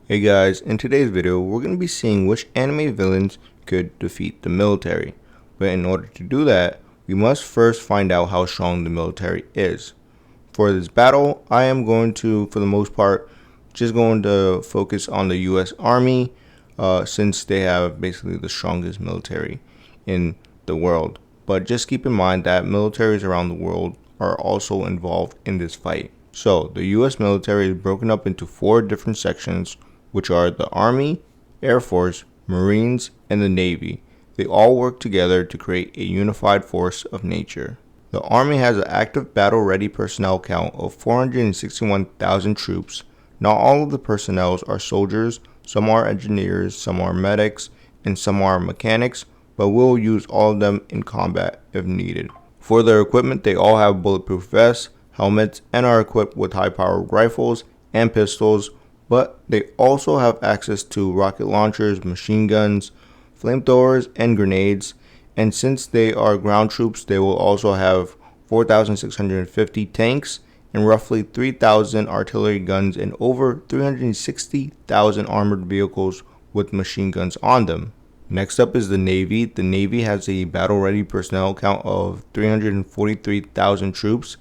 Hey guys, in today's video we're going to be seeing which anime villains could defeat the military. But in order to do that, we must first find out how strong the military is. For this battle, I am going to, for the most part, just going to focus on the US Army since they have basically the strongest military in the world. But just keep in mind that militaries around the world are also involved in this fight. So the US military is broken up into 4 different sections, which are the Army, Air Force, Marines, and the Navy. They all work together to create a unified force of nature. The Army has an active battle-ready personnel count of 461,000 troops. Not all of the personnel are soldiers, some are engineers, some are medics, and some are mechanics, but we'll use all of them in combat if needed. For their equipment, they all have bulletproof vests, helmets, and are equipped with high-powered rifles and pistols, but they also have access to rocket launchers, machine guns, flamethrowers, and grenades. And since they are ground troops, they will also have 4,650 tanks and roughly 3,000 artillery guns and over 360,000 armored vehicles with machine guns on them. Next up is the Navy. The Navy has a battle-ready personnel count of 343,000 troops.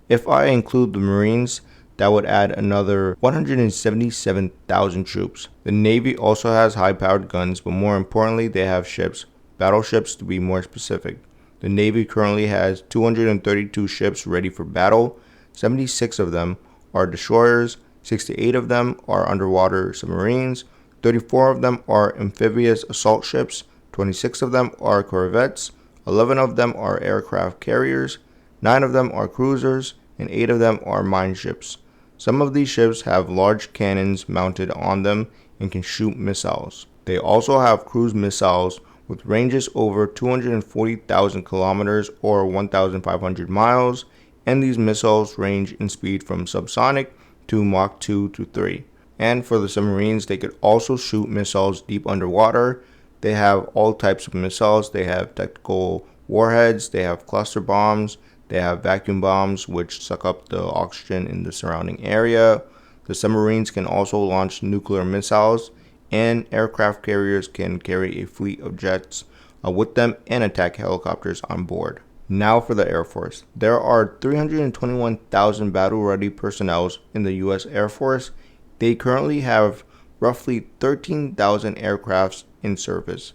If I include the Marines, that would add another 177,000 troops. The Navy also has high-powered guns, but more importantly, they have ships, battleships to be more specific. The Navy currently has 232 ships ready for battle. 76 of them are destroyers, 68 of them are underwater submarines, 34 of them are amphibious assault ships, 26 of them are corvettes, 11 of them are aircraft carriers, 9 of them are cruisers, and 8 of them are mine ships. Some of these ships have large cannons mounted on them and can shoot missiles. They also have cruise missiles with ranges over 240,000 kilometers or 1,500 miles, and these missiles range in speed from subsonic to Mach 2 to 3. And for the submarines, they could also shoot missiles deep underwater. They have all types of missiles. They have tactical warheads, they have cluster bombs, they have vacuum bombs which suck up the oxygen in the surrounding area. The submarines can also launch nuclear missiles, and aircraft carriers can carry a fleet of jets with them and attack helicopters on board. Now for the Air Force. There are 321,000 battle-ready personnel in the U.S. Air Force. They currently have roughly 13,000 aircrafts in service.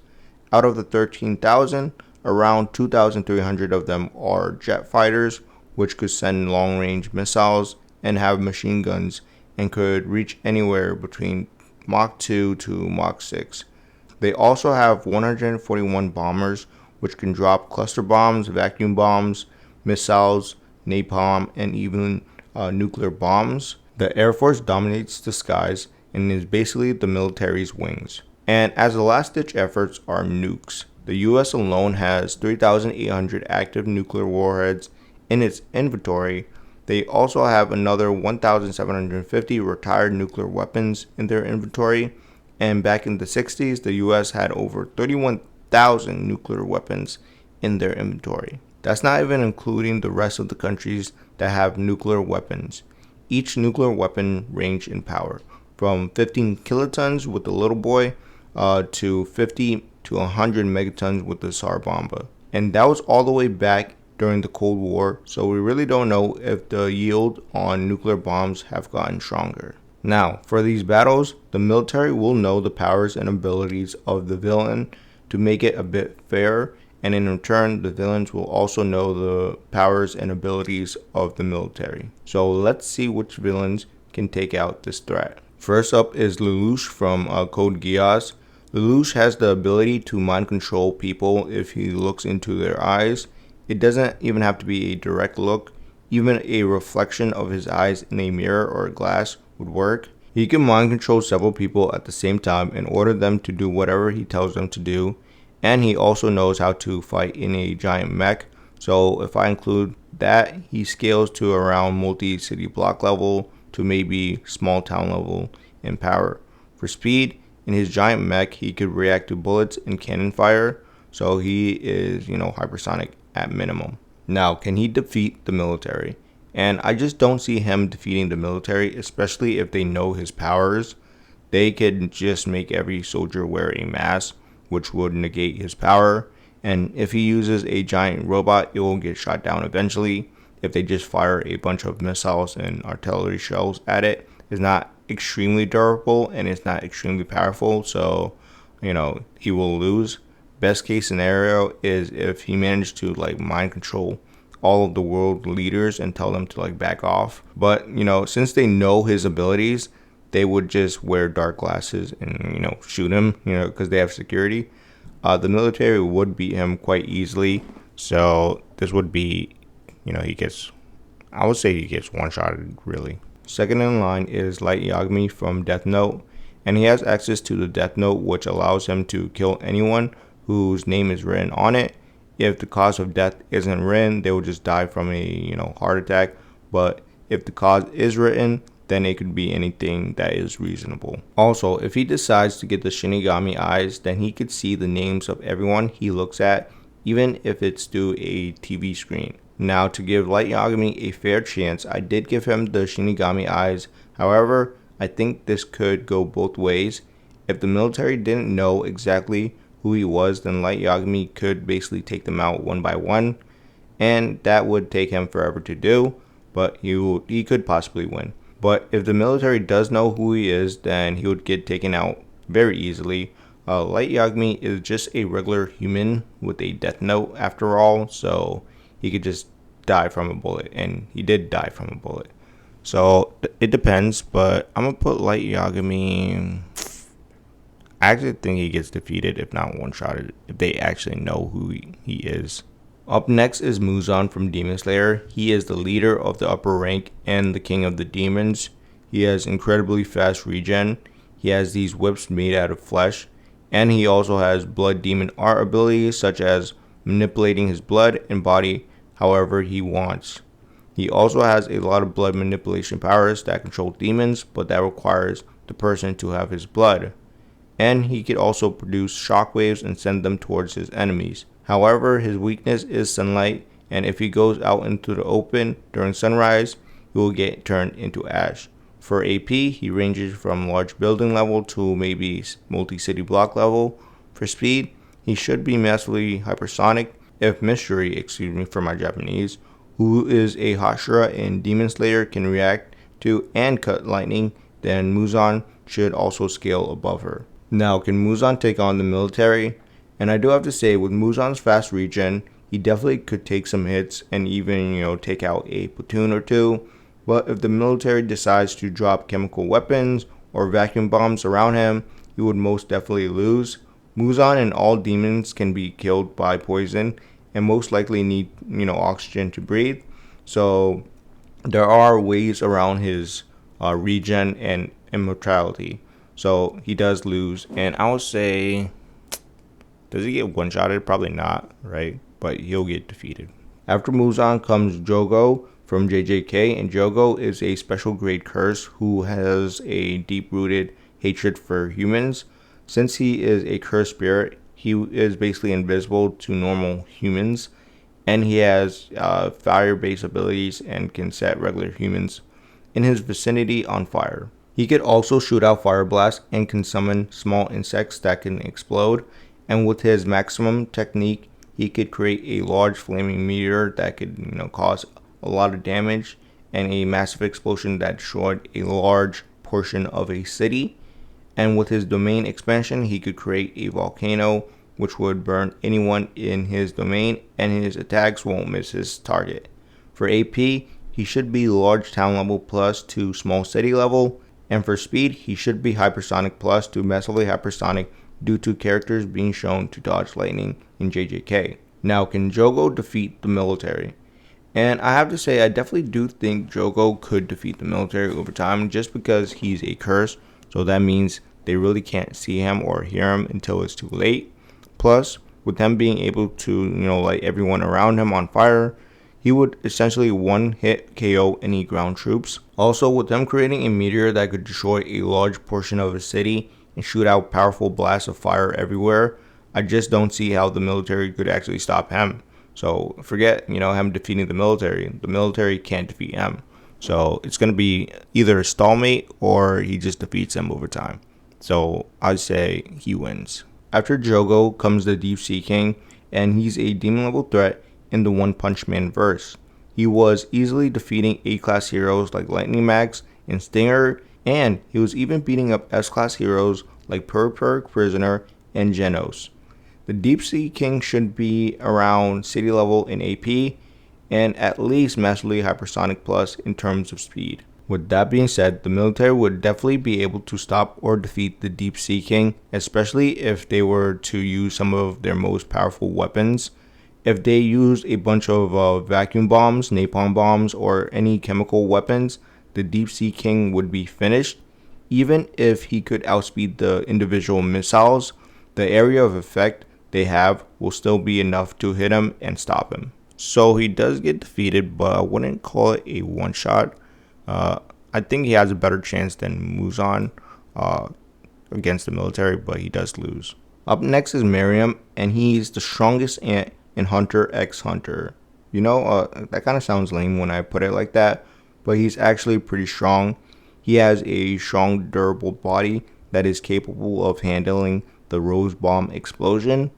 Out of the 13,000, around 2,300 of them are jet fighters, which could send long-range missiles and have machine guns and could reach anywhere between Mach 2 to Mach 6. They also have 141 bombers, which can drop cluster bombs, vacuum bombs, missiles, napalm, and even nuclear bombs. The Air Force dominates the skies and is basically the military's wings. And as the last-ditch efforts are nukes. The US alone has 3,800 active nuclear warheads in its inventory. They also have another 1,750 retired nuclear weapons in their inventory. And back in the 60s, the US had over 31,000 nuclear weapons in their inventory. That's not even including the rest of the countries that have nuclear weapons. Each nuclear weapon ranged in power from 15 kilotons with the little boy to 50 to 100 megatons with the Tsar Bomba. And that was all the way back during the Cold War, so we really don't know if the yield on nuclear bombs have gotten stronger. Now, for these battles, the military will know the powers and abilities of the villain to make it a bit fair, and in return, the villains will also know the powers and abilities of the military. So let's see which villains can take out this threat. First up is Lelouch from Code Geass. Lelouch has the ability to mind control people if he looks into their eyes. It doesn't even have to be a direct look. Even a reflection of his eyes in a mirror or a glass would work. He can mind control several people at the same time and order them to do whatever he tells them to do. And he also knows how to fight in a giant mech. So if I include that, he scales to around multi-city block level to maybe small town level in power. For speed, in his giant mech, he could react to bullets and cannon fire, so he is, hypersonic at minimum. Now, can he defeat the military? And I just don't see him defeating the military, especially if they know his powers. they could just make every soldier wear a mask, which would negate his power. And if he uses a giant robot, it will get shot down eventually. If they just fire a bunch of missiles and artillery shells at it, it's not extremely durable and it's not extremely powerful. So, he will lose. Best case scenario is if he managed to like mind control all of the world leaders and tell them to like back off. But, since they know his abilities, they would just wear dark glasses and, shoot him, because they have security. The military would beat him quite easily. So this would be, I would say he gets one-shotted, really. Second in line is Light Yagami from Death Note. And he has access to the Death Note, which allows him to kill anyone whose name is written on it. If the cause of death isn't written, they will just die from a, heart attack. But if the cause is written, then it could be anything that is reasonable. Also, if he decides to get the Shinigami eyes, then he could see the names of everyone he looks at, even if it's through a TV screen. Now, to give Light Yagami a fair chance, I did give him the Shinigami eyes. However, I think this could go both ways. If the military didn't know exactly who he was, then Light Yagami could basically take them out one by one, and that would take him forever to do, but he could possibly win. But if the military does know who he is, then he would get taken out very easily. Light Yagami is just a regular human with a death note after all, so he could just die from a bullet, and he did die from a bullet. So it depends, but I'm going to put Light Yagami. I actually think he gets defeated, if not one-shotted, if they actually know who he is. Up next is Muzan from Demon Slayer. He is the leader of the upper rank and the king of the demons. He has incredibly fast regen. He has these whips made out of flesh. And he also has blood demon art abilities such as manipulating his blood and body however he wants. He also has a lot of blood manipulation powers that control demons, but that requires the person to have his blood. And he could also produce shockwaves and send them towards his enemies. However, his weakness is sunlight, and if he goes out into the open during sunrise, he will get turned into ash. For AP, he ranges from large building level to maybe multi-city block level. For speed, he should be massively hypersonic, if Mystery, for my Japanese, who is a Hashira in Demon Slayer, can react to and cut lightning, then Muzan should also scale above her. Now, can Muzan take on the military? And I do have to say, with Muzan's fast regen, he definitely could take some hits and even, take out a platoon or two. But if the military decides to drop chemical weapons or vacuum bombs around him, he would most definitely lose. Muzan and all demons can be killed by poison and most likely need, oxygen to breathe. So there are ways around his regen and immortality. So he does lose, and I would say, does he get one-shotted? Probably not, right? But he'll get defeated. After Muzan comes Jogo from JJK, and Jogo is a special grade curse who has a deep-rooted hatred for humans. Since he is a cursed spirit, he is basically invisible to normal humans, and he has fire-based abilities and can set regular humans in his vicinity on fire. He could also shoot out fire blasts and can summon small insects that can explode. And with his maximum technique, he could create a large flaming meteor that could, cause a lot of damage and a massive explosion that destroyed a large portion of a city. And with his domain expansion, he could create a volcano which would burn anyone in his domain, and his attacks won't miss his target. For AP, he should be large town level plus to small city level. And for speed, he should be hypersonic plus to massively hypersonic due to characters being shown to dodge lightning in JJK. Now, can Jogo defeat the military? And I have to say, I definitely do think Jogo could defeat the military over time just because he's a curse. So that means they really can't see him or hear him until it's too late. Plus, with him being able to, light everyone around him on fire, he would essentially one-hit KO any ground troops. Also, with them creating a meteor that could destroy a large portion of a city and shoot out powerful blasts of fire everywhere, I just don't see how the military could actually stop him. So forget, him defeating the military. The military can't defeat him. So it's going to be either a stalemate or he just defeats him over time. So I'd say he wins. After Jogo comes the Deep Sea King, and he's a demon level threat in the One Punch Man verse. He was easily defeating A-class heroes like Lightning Max and Stinger, and he was even beating up S-class heroes like Purpurk Prisoner and Genos. The Deep Sea King should be around city level in AP, and at least Massively Hypersonic Plus in terms of speed. With that being said, the military would definitely be able to stop or defeat the Deep Sea King, especially if they were to use some of their most powerful weapons. If they used a bunch of vacuum bombs, napalm bombs, or any chemical weapons, the Deep Sea King would be finished. Even if he could outspeed the individual missiles, the area of effect they have will still be enough to hit him and stop him. So he does get defeated, but I wouldn't call it a one-shot. I think he has a better chance than Muzan against the military, but he does lose. Up next is Meruem, and he's the strongest ant in Hunter x Hunter. That kind of sounds lame when I put it like that, but he's actually pretty strong. He has a strong, durable body that is capable of handling the Rose Bomb explosion.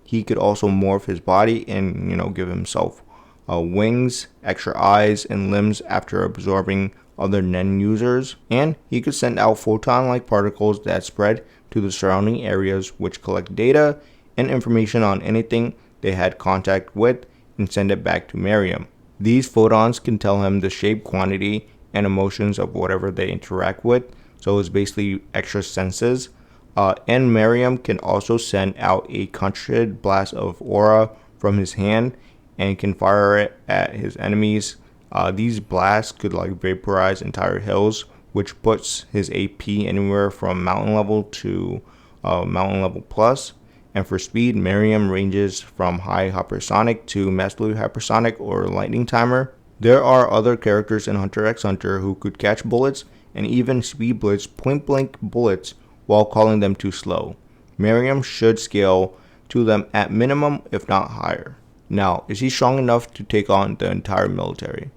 He could also morph his body and, give himself wings, extra eyes, and limbs after absorbing other Nen users. And he could send out photon-like particles that spread to the surrounding areas, which collect data and information on anything they had contact with and send it back to Meruem. These photons can tell him the shape, quantity, and emotions of whatever they interact with, so it's basically extra senses. And Meruem can also send out a concentrated blast of aura from his hand and can fire it at his enemies. These blasts could vaporize entire hills, which puts his AP anywhere from mountain level to mountain level plus. And for speed, Meruem ranges from high hypersonic to massively hypersonic or lightning timer. There are other characters in Hunter x Hunter who could catch bullets and even speed blitz point blank bullets while calling them too slow. Meruem should scale to them at minimum, if not higher. Now, is he strong enough to take on the entire military?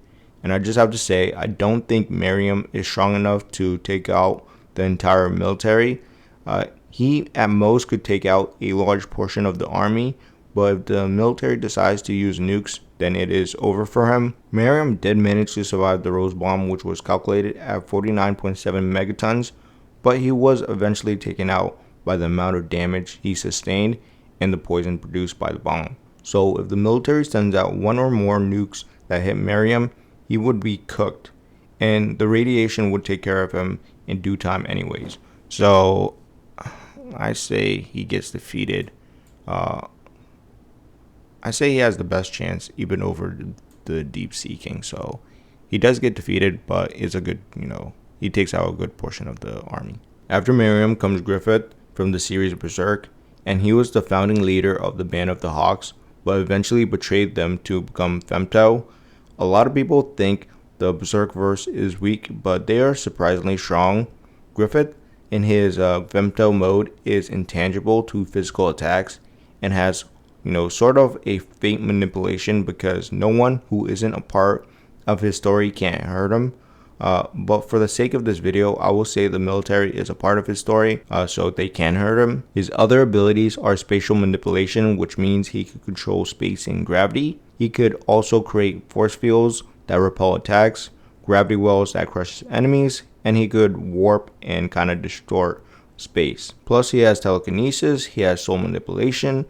And I just have to say, I don't think Meruem is strong enough to take out the entire military. He at most could take out a large portion of the army, but if the military decides to use nukes, then it is over for him. Meruem did manage to survive the Rose Bomb, which was calculated at 49.7 megatons, but he was eventually taken out by the amount of damage he sustained and the poison produced by the bomb. So if the military sends out one or more nukes that hit Meruem, he would be cooked, and the radiation would take care of him in due time anyways. So I say he gets defeated. I say he has the best chance even over the Deep Sea King. So he does get defeated, but it's a good, he takes out a good portion of the army. After Meruem comes Griffith from the series Berserk, and he was the founding leader of the Band of the Hawks, but eventually betrayed them to become Femto. A lot of people think the Berserk verse is weak, but they are surprisingly strong. Griffith, in his Femto mode, is intangible to physical attacks and has, sort of a fate manipulation because no one who isn't a part of his story can't hurt him. But for the sake of this video, I will say the military is a part of his story, so they can hurt him. His other abilities are spatial manipulation, which means he could control space and gravity. He could also create force fields that repel attacks, gravity wells that crush enemies, and he could warp and kind of distort space. Plus, he has telekinesis, he has soul manipulation,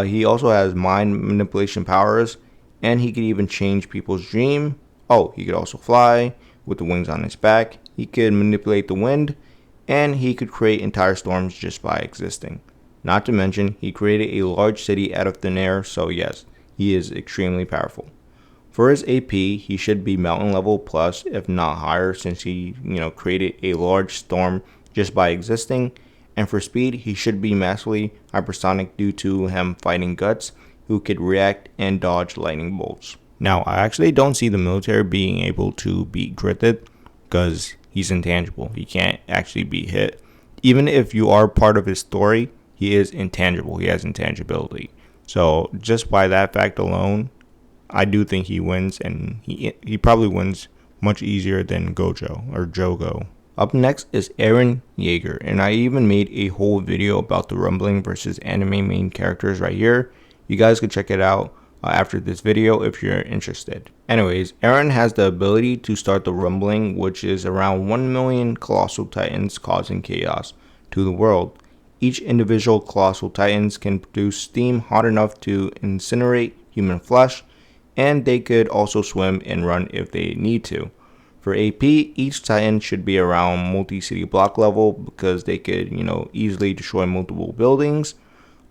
he also has mind manipulation powers, and he could even change people's dream. Oh, he could also fly with the wings on his back. He could manipulate the wind, and he could create entire storms just by existing. Not to mention, he created a large city out of thin air, so yes, he is extremely powerful. For his AP, he should be mountain level plus, if not higher, since he, created a large storm just by existing. And for speed, he should be massively hypersonic due to him fighting Guts, who could react and dodge lightning bolts. Now, I actually don't see the military being able to beat Griffith because he's intangible. He can't actually be hit. Even if you are part of his story, he is intangible. He has intangibility. So just by that fact alone, I do think he wins, and he probably wins much easier than Gojo or Jogo. Up next is Eren Yeager, and I even made a whole video about the rumbling versus anime main characters right here. You guys can check it out after this video if you're interested. Anyways, Eren has the ability to start the rumbling, which is around 1 million colossal titans causing chaos to the world. Each individual colossal titans can produce steam hot enough to incinerate human flesh, and they could also swim and run if they need to. For AP, each titan should be around multi-city block level because they could, easily destroy multiple buildings.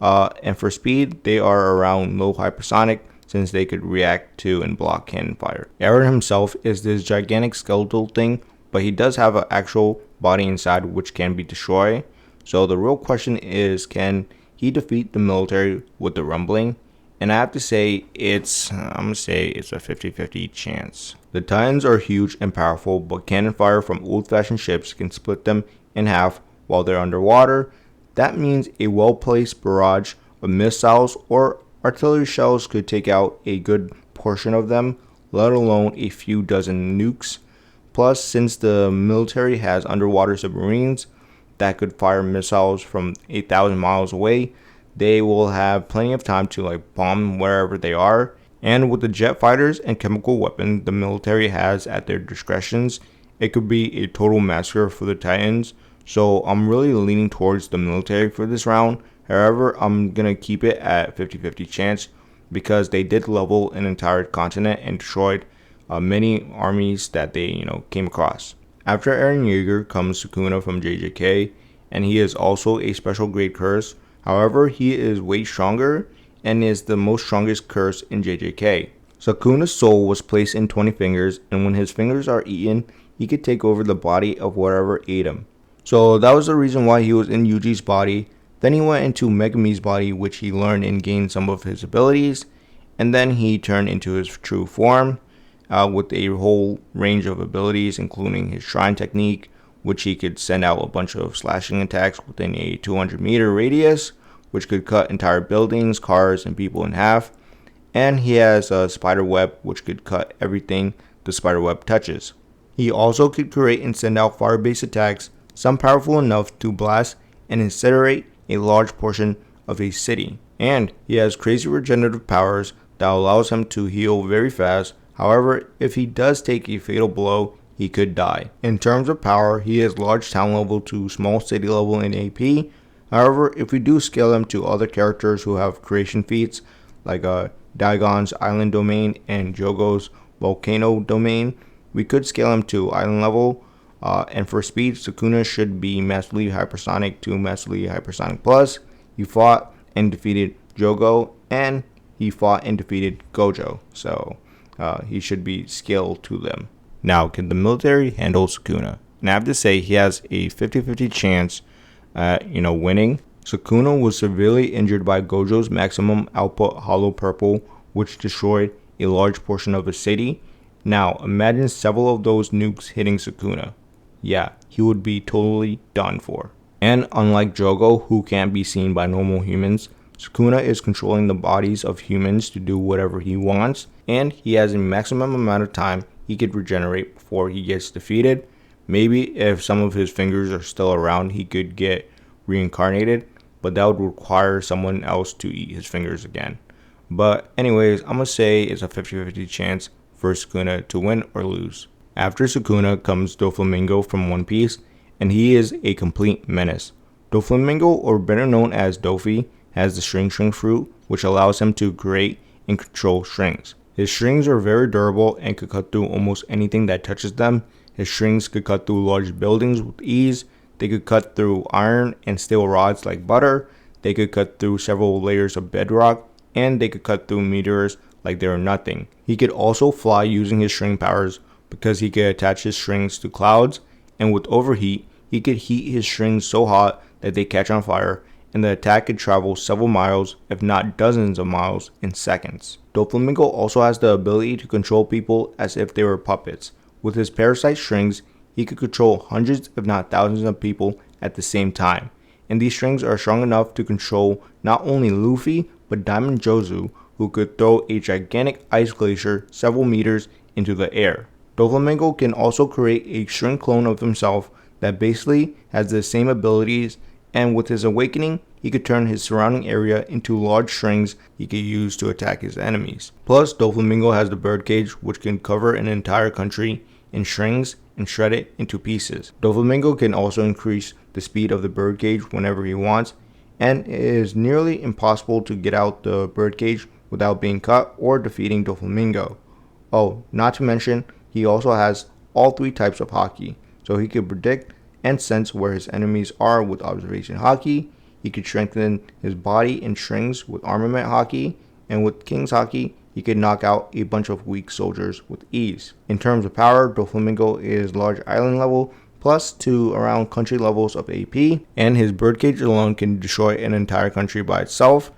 And for speed, they are around low hypersonic since they could react to and block cannon fire. Eren himself is this gigantic skeletal thing, but he does have an actual body inside which can be destroyed. So the real question is, can he defeat the military with the rumbling? And I have to say, it's a 50-50 chance. The Titans are huge and powerful, but cannon fire from old-fashioned ships can split them in half while they're underwater. That means a well-placed barrage of missiles or artillery shells could take out a good portion of them, let alone a few dozen nukes. Plus, since the military has underwater submarines that could fire missiles from 8,000 miles away, they will have plenty of time to bomb wherever they are. And with the jet fighters and chemical weapons the military has at their discretions, it could be a total massacre for the Titans. So I'm really leaning towards the military for this round. However, I'm going to keep it at 50-50 chance because they did level an entire continent and destroyed many armies that they came across. After Eren Yeager comes Sukuna from JJK, and he is also a special grade curse. However, he is way stronger and is the most strongest curse in JJK. Sukuna's soul was placed in 20 fingers, and when his fingers are eaten, he could take over the body of whatever ate him. So that was the reason why he was in Yuji's body. Then he went into Megumi's body, which he learned and gained some of his abilities, and then he turned into his true form with a whole range of abilities, including his shrine technique, which he could send out a bunch of slashing attacks within a 200-meter radius, which could cut entire buildings, cars, and people in half. And he has a spider web, which could cut everything the spider web touches. He also could create and send out fire-based attacks, some powerful enough to blast and incinerate a large portion of a city. And he has crazy regenerative powers that allows him to heal very fast. However, if he does take a fatal blow, he could die. In terms of power, he is large town level to small city level in AP. However, if we do scale him to other characters who have creation feats, like Daigon's Island Domain and Jogo's Volcano Domain, we could scale him to Island level. And for speed, Sukuna should be massively hypersonic to massively hypersonic plus. He fought and defeated Jogo, and he fought and defeated Gojo. So he should be scaled to them. Now, can the military handle Sukuna? And I have to say, he has a 50-50 chance at, winning. Sukuna was severely injured by Gojo's maximum output Hollow Purple, which destroyed a large portion of a city. Now, imagine several of those nukes hitting Sukuna. Yeah, he would be totally done for. And unlike Jogo, who can't be seen by normal humans, Sukuna is controlling the bodies of humans to do whatever he wants, and he has a maximum amount of time he could regenerate before he gets defeated. Maybe if some of his fingers are still around, he could get reincarnated, but that would require someone else to eat his fingers again. But anyways, I'm gonna say it's a 50-50 chance for Sukuna to win or lose. After Sukuna comes Doflamingo from One Piece, and he is a complete menace. Doflamingo, or better known as Dofi, has the string fruit, which allows him to create and control strings. His strings are very durable and could cut through almost anything that touches them. His strings could cut through large buildings with ease. They could cut through iron and steel rods like butter. They could cut through several layers of bedrock, and they could cut through meteors like they are nothing. He could also fly using his string powers because he could attach his strings to clouds, and with overheat, he could heat his strings so hot that they catch on fire, and the attack could travel several miles, if not dozens of miles, in seconds. Doflamingo also has the ability to control people as if they were puppets. With his parasite strings, he could control hundreds if not thousands of people at the same time. And these strings are strong enough to control not only Luffy, but Diamond Jozu, who could throw a gigantic ice glacier several meters into the air. Doflamingo can also create a string clone of himself that basically has the same abilities, and with his awakening, he could turn his surrounding area into large strings he could use to attack his enemies. Plus, Doflamingo has the birdcage, which can cover an entire country in strings and shred it into pieces. Doflamingo can also increase the speed of the birdcage whenever he wants, and it is nearly impossible to get out the birdcage without being cut or defeating Doflamingo. Oh, not to mention, he also has all 3 types of Haki, so he can predict and sense where his enemies are with observation Haki. He could strengthen his body in strings with armament Haki, and with King's Haki, he could knock out a bunch of weak soldiers with ease. In terms of power, Doflamingo is large island level, plus to around country levels of AP, and his birdcage alone can destroy an entire country by itself,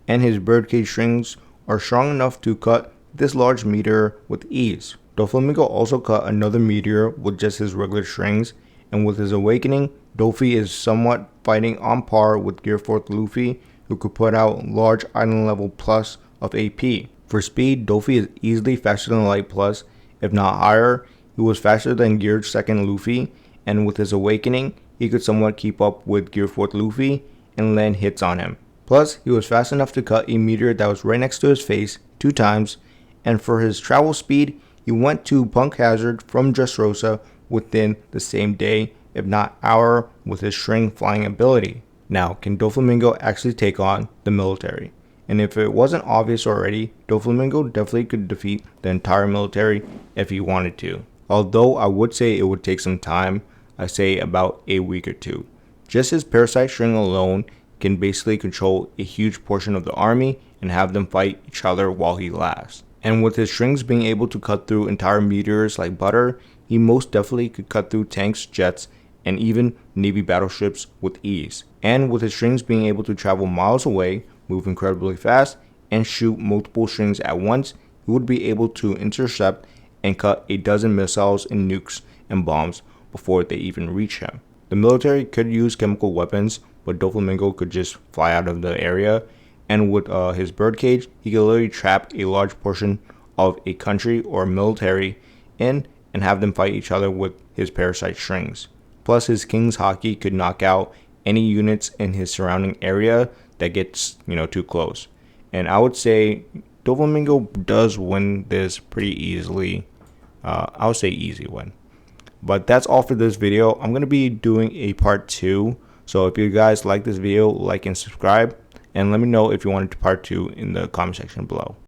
and his birdcage strings are strong enough to cut this large meteor with ease. Doflamingo also cut another meteor with just his regular strings, and with his awakening, Dofi is somewhat fighting on par with Gear 4th Luffy, who could put out large island level plus of AP. For speed, Dofi is easily faster than Light Plus, if not higher. He was faster than Gear 2nd Luffy, and with his awakening, he could somewhat keep up with Gear 4th Luffy and land hits on him. Plus, he was fast enough to cut a meteor that was right next to his face 2 times, and for his travel speed, he went to Punk Hazard from Dressrosa within the same day, if not hour, with his string flying ability. Now, can Doflamingo actually take on the military? And if it wasn't obvious already, Doflamingo definitely could defeat the entire military if he wanted to. Although I would say it would take some time, I say about a week or 2. Just his parasite string alone can basically control a huge portion of the army and have them fight each other while he lasts. And with his strings being able to cut through entire meteors like butter, he most definitely could cut through tanks, jets, and even Navy battleships with ease. And with his strings being able to travel miles away, move incredibly fast, and shoot multiple strings at once, he would be able to intercept and cut a dozen missiles and nukes and bombs before they even reach him. The military could use chemical weapons, but Doflamingo could just fly out of the area, and with his birdcage, he could literally trap a large portion of a country or military in and have them fight each other with his parasite strings. Plus, his King's Haki could knock out any units in his surrounding area that gets, too close. And I would say Doflamingo does win this pretty easily. I would say easy win. But that's all for this video. I'm going to be doing a part 2. So if you guys like this video, like and subscribe. And let me know if you wanted to part 2 in the comment section below.